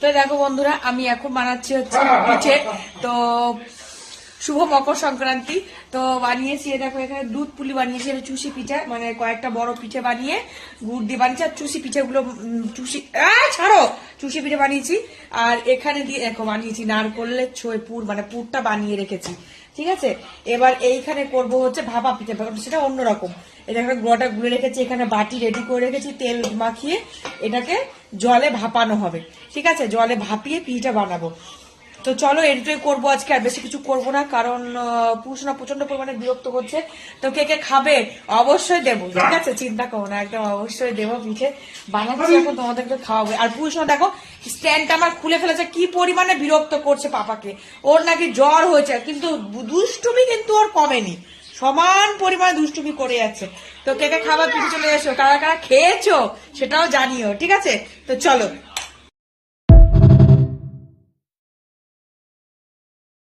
তো দেখো বন্ধুরা, আমি এখন বানাচ্ছি হচ্ছে পিঠে। তো শুভ মকর সংক্রান্তি। তো বানিয়েছি, দেখো এখানে দুধ পুলি বানিয়েছি, এটা চুষি পিঠা, মানে কয়েকটা বড় পিঠে বানিয়ে গুড় দিয়ে বানিয়েছি। আর চুষি পিঠেগুলো ছাড়ো, চুষি পিঠে বানিয়েছি। আর এখানে দিয়ে দেখো বানিয়েছি নারকলের ছই পুর, মানে পুরটা বানিয়ে রেখেছি। ঠিক আছে, এবার এইখানে করব হচ্ছে ভাপা পিঠে, সেটা অন্যরকম। এটা এখানে গুঁড়োটা গুলে রেখেছি, এখানে বাটি রেডি করে রেখেছি, তেল মাখিয়ে এটাকে জলে ভাপানো হবে। ঠিক আছে, জলে ভাপিয়ে পিঠা বানাবো। তো চলো এটাই করবো আজকে, আর বেশি কিছু করবো না, কারণ পুরুষরা প্রচন্ড পরিমাণে বিরক্ত করছে। তো কে কে খাবে অবশ্যই দেবো, ঠিক আছে, চিন্তা করো না, একদম অবশ্যই দেবো। পিঠে বানাচ্ছি এখন, তোমাদেরকে খাওয়াবো। আর পুরুষরা দেখো স্ট্যান্ডটা আমার খুলে ফেলেছে, কি পরিমাণে বিরক্ত করছে পাপাকে। ওর নাকি জ্বর হয়েছে, কিন্তু দুষ্টুমি কিন্তু ওর কমেনি, সমান পরিমাণে দুষ্টুমি করে যাচ্ছে। তো কে কে খাবার পিঠে চলে এসো, কারা কারা খেয়েছো সেটাও জানিও, ঠিক আছে। তো চলো।